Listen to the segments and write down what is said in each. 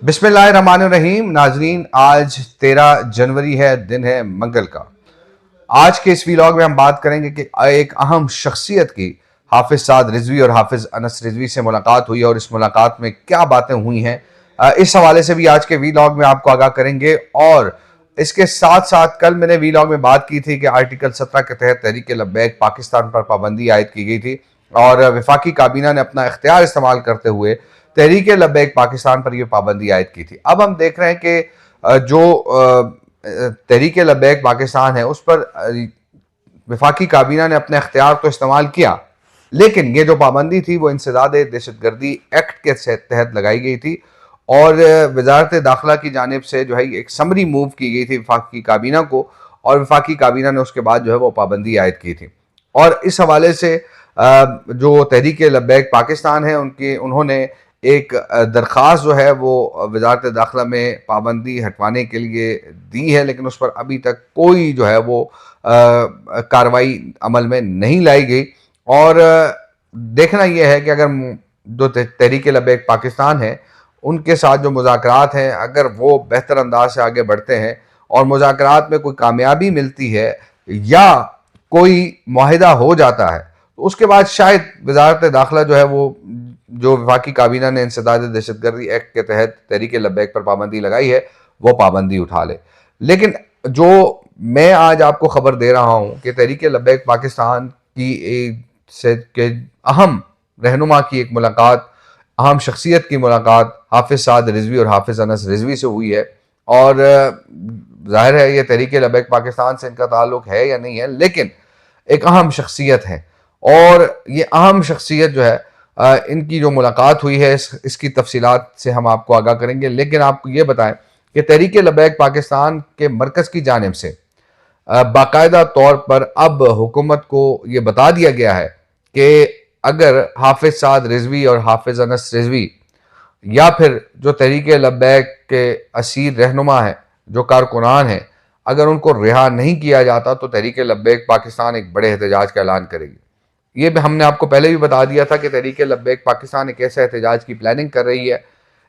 बिस्मिल्लाहिर्रहमानिर्रहीम। नाजरीन, आज 13 जनवरी है, दिन है मंगल का। आज के इस वीलॉग में हम बात करेंगे कि एक अहम शख्सियत की हाफिज साद रिजवी और हाफिज अनस रिजवी से मुलाकात हुई और इस मुलाकात में क्या बातें हुई हैं, इस हवाले से भी आज के वीलॉग में आपको आगाह करेंगे। और इसके साथ साथ कल मैंने वीलॉग में बात की थी कि आर्टिकल 17 के तहत तहरीक लब्बैक पाकिस्तान पर पाबंदी आयद की गई थी और वफाकी काबीना ने अपना इख्तियार इस्तेमाल करते हुए तहरीक लब्बैक पाकिस्तान पर यह पाबंदी आयद की थी। अब हम देख रहे हैं कि जो तहरीक लब्बैक पाकिस्तान है उस पर वफाकी काबीना ने अपना इख्तियार तो इस्तेमाल किया, लेकिन ये जो पाबंदी थी वो इंसदाद दहशतगर्दी एक्ट के तहत लगाई गई थी और वजारत दाखिला की जानिब से जो है एक समरी मूव की गई थी वफाकी काबीना को, और वफाकी काबीना ने उसके बाद जो है वो पाबंदी आयद की थी। और इस हवाले से जो तहरीक लब्बैक पाकिस्तान है उन्होंने एक दरख्वास्त जो है वो वजारत दाखिला में पाबंदी हटवाने के लिए दी है, लेकिन उस पर अभी तक कोई जो है वो कार्रवाई अमल में नहीं लाई गई। और देखना यह है कि अगर जो तहरीक लब्बैक पाकिस्तान है उनके साथ जो मुज़ाकरात हैं, अगर वो बेहतर अंदाज से आगे बढ़ते हैं और मुज़ाकरात में कोई कामयाबी मिलती है या कोई मुआहिदा हो जाता है, तो उसके बाद शायद वजारत दाखिला जो है वो जो वफाकी काबीना ने इंसदाद दहशतगर्दी एक्ट के तहत तहरीक लब्बैक पर पाबंदी लगाई है वो पाबंदी उठा ले। लेकिन जो मैं आज आपको खबर दे रहा हूं कि तहरीक लब्बैक पाकिस्तान की अहम रहनुमा की एक मुलाकात, अहम शख्सियत की मुलाकात हाफिज साद रिजवी और हाफिज अनस रिजवी से हुई है। और जाहिर है ये तहरीक लब्बैक पाकिस्तान से इनका ताल्लुक है या नहीं है, लेकिन एक अहम शख्सियत है और ये अहम शख्सियत जो है इनकी जो मुलाकात हुई है इसकी तफसीलात से हम आपको आगाह करेंगे। लेकिन आपको ये बताएं कि तहरीक लब्बैक पाकिस्तान के मरकज़ की जानिब से बाकायदा तौर पर अब हुकूमत को ये बता दिया गया है कि अगर हाफिज साद रिजवी और हाफिज अनस रिजवी या फिर जो तहरीक लब्बैक के असीर रहनुमा हैं, जो कारकुनान हैं, अगर उनको रिहा नहीं किया जाता तो तहरीक लब्बैक पाकिस्तान एक बड़े एहतजाज का ऐलान करेगी। ये भी हमने आपको पहले भी बता दिया था कि तहरीक लब्बैक पाकिस्तान एक ऐसे एहतजाज की प्लानिंग कर रही है,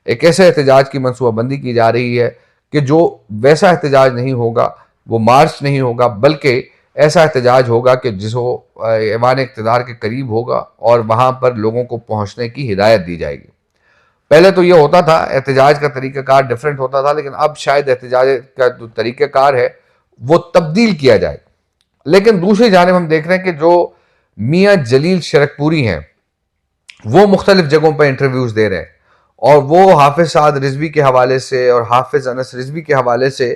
एक ऐसे एहतजाज की मनसूबाबंदी की जा रही है कि जो वैसा एहतजाज नहीं होगा, वो मार्च नहीं होगा, बल्कि ऐसा एहतजाज होगा कि जिसको ऐवान इक़्तिदार के करीब होगा और वहाँ पर लोगों को पहुँचने की हिदायत दी जाएगी। पहले तो ये होता था, एहतजाज का तरीक़ाकार डिफरेंट होता था, लेकिन अब शायद एहतजाज का जो तरीक़ाकार है वो तब्दील किया जाए। लेकिन दूसरी जानिब हम देख रहे हैं कि जो मियाँ जलील शरकपुरी हैं वो मुख्तलिफ जगहों पर इंटरव्यूज़ दे रहे हैं और वो हाफिज साद रिजवी के हवाले से और हाफिज अनस रिजवी के हवाले से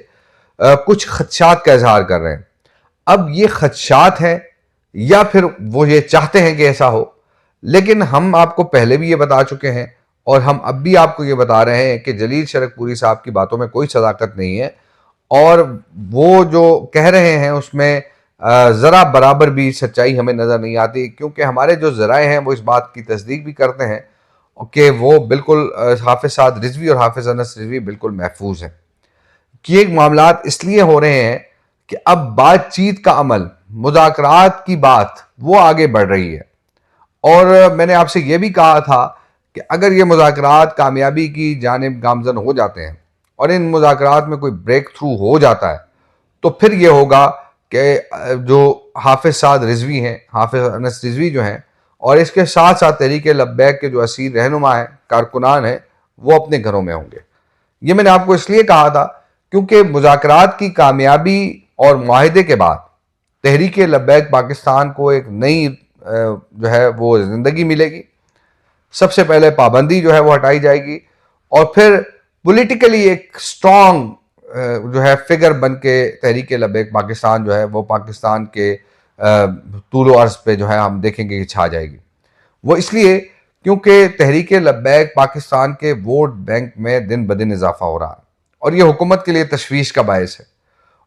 कुछ खदशात का इजहार कर रहे हैं। अब ये खदशात हैं या फिर वो ये चाहते हैं कि ऐसा हो, लेकिन हम आपको पहले भी ये बता चुके हैं और हम अब भी आपको ये बता रहे हैं कि जलील शरकपुरी साहब की बातों में कोई सदाकत नहीं है और वो जो कह रहे हैं उसमें ज़रा बराबर भी सच्चाई हमें नज़र नहीं आती, क्योंकि हमारे जो ज़राए हैं वो इस बात की तस्दीक भी करते हैं कि वो बिल्कुल हाफिज साद रिजवी और हाफिज अनस रिजवी बिल्कुल महफूज हैं। कि एक मामलात इसलिए हो रहे हैं कि अब बातचीत का अमल, मुज़ाकरात की बात वो आगे बढ़ रही है। और मैंने आपसे ये भी कहा था कि अगर ये मुज़ाकरात कामयाबी की जानिब गामज़न हो जाते हैं और इन मुज़ाकरात में कोई ब्रेक थ्रू हो जाता है तो फिर ये होगा कि जो हाफिज साद रिजवी हैं, हाफिज अनस रिजवी जो हैं, और इसके साथ साथ तहरीक लब्बैक के जो असीर रहनुमा हैं, कारकुनान हैं, वो अपने घरों में होंगे। ये मैंने आपको इसलिए कहा था क्योंकि मुज़ाकरात की कामयाबी और मुआहिदे के बाद तहरीक लब्बैक पाकिस्तान को एक नई जो है वो ज़िंदगी मिलेगी। सबसे पहले पाबंदी जो है वो हटाई जाएगी और फिर पॉलिटिकली एक स्ट्रॉन्ग जो है फिगर बन के तहरीक लब्बैक पाकिस्तान जो है वो पाकिस्तान के तूल अर्ज़ पे जो है हम देखेंगे कि छा जाएगी। वो इसलिए क्योंकि तहरीक लब्बैक पाकिस्तान के वोट बैंक में दिन ब दिन इजाफा हो रहा है और ये हुकूमत के लिए तशवीश का बायस है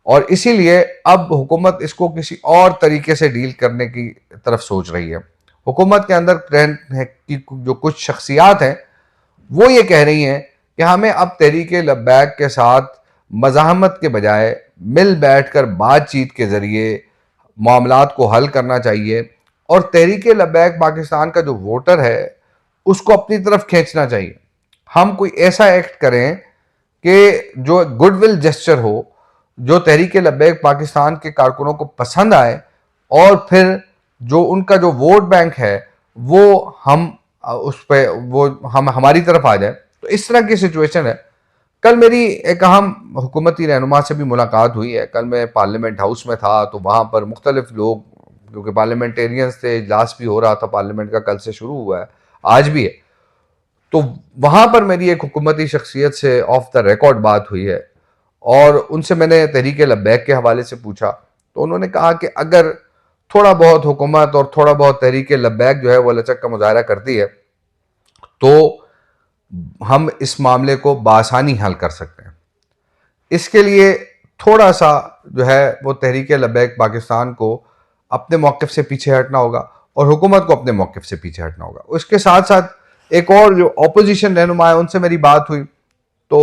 और इसीलिए अब हुकूमत इसको किसी और तरीके से डील करने की तरफ सोच रही है। हुकूमत के अंदर ट्रेंड है कि जो कुछ शख्सियात हैं वो ये कह रही हैं कि हमें अब तहरीक लब्बैक के साथ मज़ाहमत के बजाय मिल बैठ कर बातचीत के ज़रिए मामलात को हल करना चाहिए और तहरीक लब्बैक पाकिस्तान का जो वोटर है उसको अपनी तरफ खींचना चाहिए। हम कोई ऐसा एक्ट करें कि जो गुडविल जेस्चर हो, जो तहरीक लब्बैक पाकिस्तान के कारकुनों को पसंद आए, और फिर जो उनका जो वोट बैंक है वो हम उस पर वो हम हमारी तरफ आ जाए। तो इस तरह की सिचुएशन है। कल मेरी एक अहम हुकूमती रहनुमा से भी मुलाकात हुई है। कल मैं पार्लियामेंट हाउस में था, तो वहाँ पर मुख्तलिफ लोग, क्योंकि पार्लियामेंटेरियंस थे, इजलास भी हो रहा था पार्लियामेंट का, कल से शुरू हुआ है, आज भी है, तो वहाँ पर मेरी एक हुकूमती शख्सियत से ऑफ द रिकॉर्ड बात हुई है, और उनसे मैंने तहरीक लब्बैक के हवाले से पूछा, तो उन्होंने कहा कि अगर थोड़ा बहुत हुकूमत और थोड़ा बहुत तहरीक लब्बैक जो है वो लचक का मुजाहरा करती है, तो हम इस मामले को बासानी हल कर सकते हैं। इसके लिए थोड़ा सा जो है वो तहरीक लब्बैक पाकिस्तान को अपने मौक़िफ़ से पीछे हटना होगा, और हुकूमत को अपने मौक़िफ़ से पीछे हटना होगा। उसके साथ साथ एक और जो अपोजिशन रहनुमा है उनसे मेरी बात हुई, तो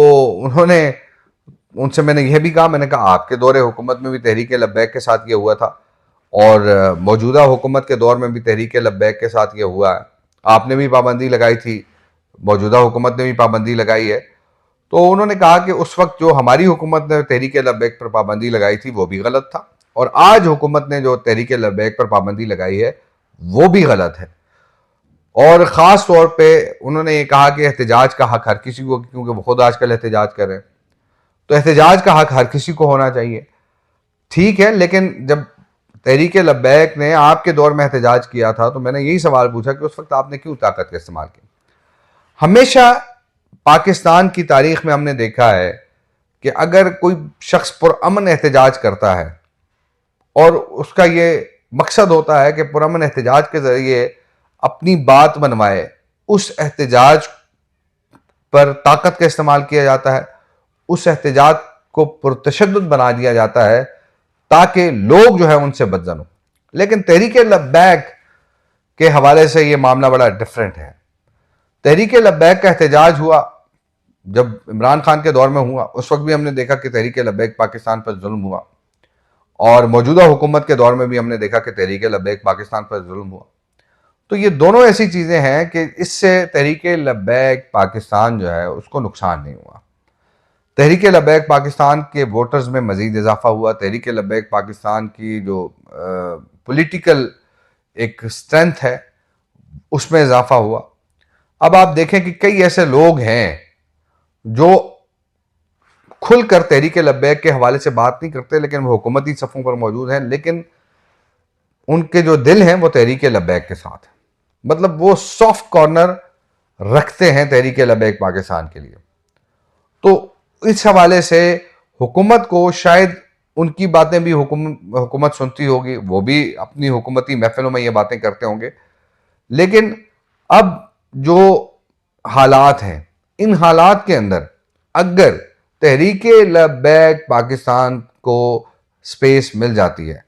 उनसे मैंने यह भी कहा, मैंने कहा आपके दौरे हुकूमत में भी तहरीक लब्बैक के साथ ये हुआ था, और मौजूदा हुकूमत के दौर में भी तहरीक लब्बैक के साथ ये हुआ है। आपने भी पाबंदी लगाई थी, मौजूदा हुकूमत ने भी पाबंदी लगाई है। तो उन्होंने कहा कि उस वक्त जो हमारी हुकूमत ने तहरीक लब्बैक पर पाबंदी लगाई थी वो भी गलत था, और आज हुकूमत ने जो तहरीक लब्बैक पर पाबंदी लगाई है वो भी गलत है। और ख़ास तौर पे उन्होंने ये कहा कि एहतजाज का हक हर किसी को, क्योंकि वो खुद आजकल एहतजाज कर रहे हैं, तो एहतजाज का हक हर किसी को होना चाहिए। ठीक है, लेकिन जब तहरीक लब्बैक ने आपके दौर में एहतजाज किया था, तो मैंने यही सवाल पूछा कि उस वक्त आपने क्यों ताकत का इस्तेमाल किया। हमेशा पाकिस्तान की तारीख में हमने देखा है कि अगर कोई शख्स पुरअमन एहतजाज करता है, और उसका ये मकसद होता है कि पुरअमन एहतजाज के ज़रिए अपनी बात मनवाए, उस एहतजाज पर ताकत का इस्तेमाल किया जाता है, उस एहतजाज को पुरतशद्दुद बना दिया जाता है ताकि लोग जो है उनसे बदजन हो। लेकिन तहरीक लब्बैक के हवाले से ये मामला बड़ा डिफरेंट है। तहरीक लब्बैक का एहतजाज हुआ जब इमरान खान के दौर में हुआ, उस वक्त भी हमने देखा कि तहरीक लब्बैक पाकिस्तान पर जुल्म हुआ, और मौजूदा हुकूमत के दौर में भी हमने देखा कि तहरीक लब्बैक पाकिस्तान पर जुल्म हुआ। तो ये दोनों ऐसी चीज़ें हैं कि इससे तहरीक लब्बैक पाकिस्तान जो है उसको नुकसान नहीं हुआ। तहरीक लब्बैक पाकिस्तान के वोटर्स में मज़ीद इजाफा हुआ। तहरीक लब्बैक पाकिस्तान की जो पॉलिटिकल एक स्ट्रेंथ है उसमें इजाफा हुआ। अब आप देखें कि कई ऐसे लोग हैं जो खुलकर तहरीक लब्बैक के हवाले से बात नहीं करते, लेकिन वो हुकूमती सफ़ों पर मौजूद हैं, लेकिन उनके जो दिल हैं वो तहरीक लब्बैक के साथ है। मतलब वो सॉफ्ट कॉर्नर रखते हैं तहरीक लब्बैक पाकिस्तान के लिए। तो इस हवाले से हुकूमत को शायद उनकी बातें भी हुकूमत सुनती होगी, वो भी अपनी हुकूमती महफिलों में ये बातें करते होंगे, लेकिन अब जो हालात हैं, इन हालात के अंदर अगर तहरीक लब्बैक पाकिस्तान को स्पेस मिल जाती है,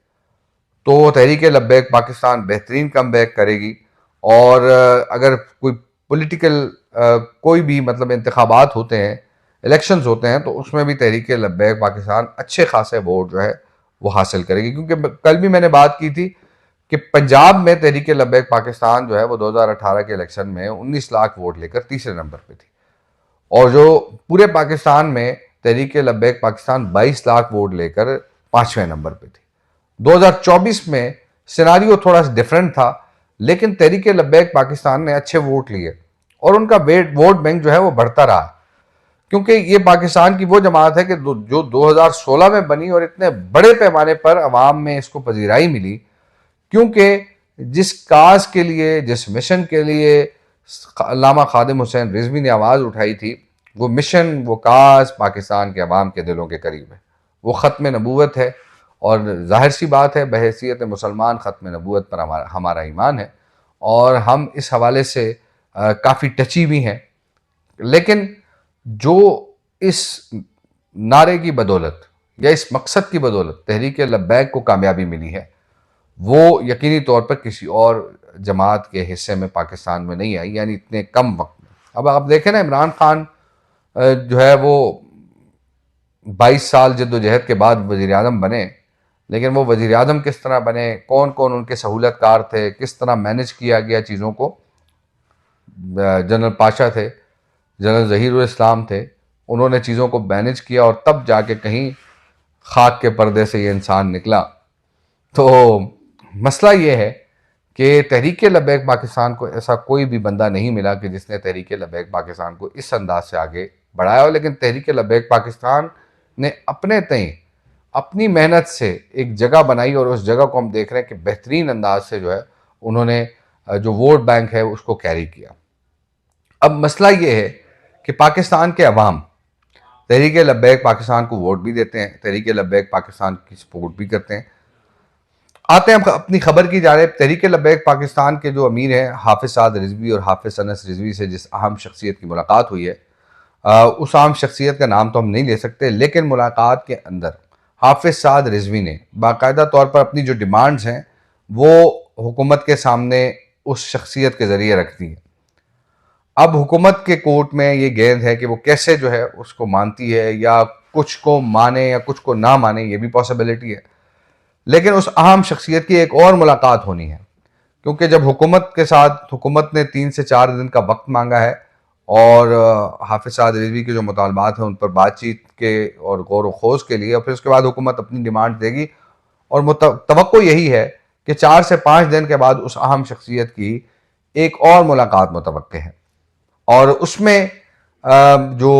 तो तहरीक लब्बैक पाकिस्तान बेहतरीन कमबैक करेगी। और अगर कोई पॉलिटिकल कोई भी मतलब इंतखाबात होते हैं, इलेक्शंस होते हैं, तो उसमें भी तहरीक लब्बैक पाकिस्तान अच्छे खासे वोट जो है वो हासिल करेगी। क्योंकि कल भी मैंने बात की थी कि पंजाब में तहरीक लब्बैक पाकिस्तान जो है वो 2018 के इलेक्शन में 19 लाख वोट लेकर तीसरे नंबर पे थी, और जो पूरे पाकिस्तान में तहरीक लब्बैक पाकिस्तान 22 लाख वोट लेकर 5वें नंबर पे थी। 2024 में सिनारियो थोड़ा सा डिफरेंट था, लेकिन तहरीक लब्बैक पाकिस्तान ने अच्छे वोट लिए, और उनका वोट बैंक जो है वो बढ़ता रहा, क्योंकि ये पाकिस्तान की वो जमात है कि जो 2016 में बनी और इतने बड़े पैमाने पर अवाम में इसको पजीराई मिली, क्योंकि जिस काज के लिए, जिस मिशन के लिए अल्लामा खादिम हुसैन रिजवी ने आवाज़ उठाई थी, वो मिशन, वो काज पाकिस्तान के अवाम के दिलों के करीब है। वो ख़त्म नबूवत है, और जाहिर सी बात है बहैसियत मुसलमान ख़त्म नबूवत पर हमारा ईमान है, और हम इस हवाले से काफ़ी टची भी हैं। लेकिन जो इस नारे की बदौलत या इस मकसद की बदौलत तहरीक लब्बैक को कामयाबी मिली है, वो यकीनी तौर पर किसी और जमात के हिस्से में पाकिस्तान में नहीं आई, यानी इतने कम वक्त में। अब आप देखें ना, इमरान खान जो है वो 22 साल जद्दोजहद के बाद वज़ीर आज़म बने, लेकिन वो वज़ीर आज़म किस तरह बने, कौन कौन उनके सहूलतकार थे, किस तरह मैनेज किया गया चीज़ों को, जनरल पाशा थे, जनरल ज़हीरुल इस्लाम थे, उन्होंने चीज़ों को मैनेज किया और तब जाके कहीं खाक के पर्दे से ये इंसान निकला। तो मसला ये है कि तहरीक लब्बैक पाकिस्तान को ऐसा कोई भी बंदा नहीं मिला कि जिसने तहरीक लब्बैक पाकिस्तान को इस अंदाज से आगे बढ़ाया हो, लेकिन तहरीक लब्बैक पाकिस्तान ने अपने तय अपनी मेहनत से एक जगह बनाई और उस जगह को हम देख रहे हैं कि बेहतरीन अंदाज से जो है उन्होंने जो वोट बैंक है उसको कैरी किया। अब मसला ये है कि पाकिस्तान के अवाम तहरीक लब्बैक पाकिस्तान को वोट भी देते हैं, तहरीक लब्बैक पाकिस्तान की सपोर्ट भी करते हैं। आते हैं हम अपनी खबर की जा रहे हैं। तहरीक लब्बैक पाकिस्तान के जो अमीर हैं हाफिज साद रिजवी और हाफिज अनस रिजवी से जिस अहम शख्सियत की मुलाकात हुई है, उस अहम शख्सियत का नाम तो हम नहीं ले सकते, लेकिन मुलाकात के अंदर हाफिज साद रिजवी ने बाकायदा तौर पर अपनी जो डिमांड्स हैं वो हुकूमत के सामने उस शख्सियत के ज़रिए रख दी हैं। अब हुकूमत के कोर्ट में ये गेंद है कि वो कैसे जो है उसको मानती है, या कुछ को माने या कुछ को ना माने, ये भी पॉसिबिलिटी है। लेकिन उस अहम शख्सियत की एक और मुलाकात होनी है, क्योंकि जब हुकूमत के साथ हुकूमत ने 3 से 4 दिन का वक्त मांगा है और हाफिज साद रिजवी के जो मुतालबात हैं उन पर बातचीत के और गौर व खोज के लिए, और फिर उसके बाद हुकूमत अपनी डिमांड देगी और तवक्को यही है कि 4 से 5 दिन के बाद उस अहम शख्सियत की एक और मुलाकात मुतवक्के है और उसमें जो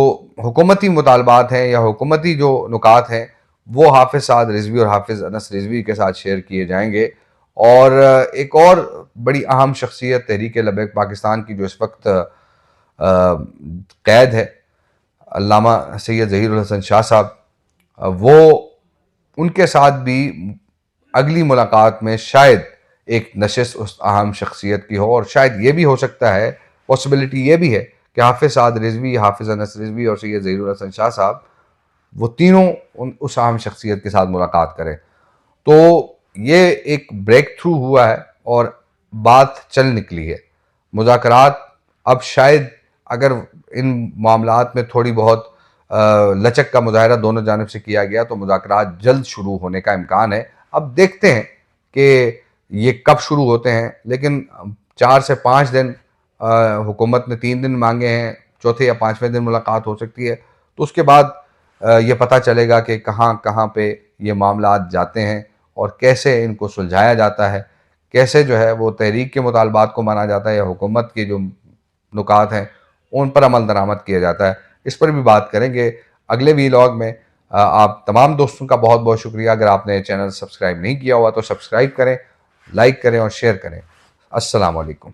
हुकूमती मुतालबात हैं या हुकूमती जो नुकात हैं वो हाफिज साद रिजवी और हाफिज अनस रिजवी के साथ शेयर किए जाएंगे। और एक और बड़ी अहम शख्सियत तहरीक लब्बैक पाकिस्तान की जो इस वक्त कैद है, अल्लामा सैयद ज़हीरुल हसन शाह साहब, वो उनके साथ भी अगली मुलाकात में शायद एक नशिस्त उस अहम शख्सियत की हो, और शायद ये भी हो सकता है, पॉसिबिलिटी ये भी है कि हाफिज साद रिजवी, हाफिज अनस रिजवी और सैयद ज़हीरुल हसन शाह साहब वो तीनों उस अहम शख्सियत के साथ मुलाकात करें। तो ये एक ब्रेक थ्रू हुआ है और बात चल निकली है। मुज़ाकरात अब शायद अगर इन मामलात में थोड़ी बहुत लचक का मुजाहरा दोनों जानिब से किया गया तो मुज़ाकरात जल्द शुरू होने का इम्कान है। अब देखते हैं कि ये कब शुरू होते हैं, लेकिन 4 से 5 दिन, हुकूमत ने 3 दिन मांगे हैं, चौथे या 5वें दिन मुलाकात हो सकती है। तो उसके बाद ये पता चलेगा कि कहाँ कहाँ पे ये मामलात जाते हैं और कैसे इनको सुलझाया जाता है, कैसे जो है वो तहरीक के मुतालबात को माना जाता है या हुकूमत के जो नुकात हैं उन पर अमल दरामद किया जाता है। इस पर भी बात करेंगे अगले वीलॉग में। आप तमाम दोस्तों का बहुत बहुत शुक्रिया। अगर आपने चैनल सब्सक्राइब नहीं किया हुआ तो सब्सक्राइब करें, लाइक करें और शेयर करें। अस्सलाम वालेकुम।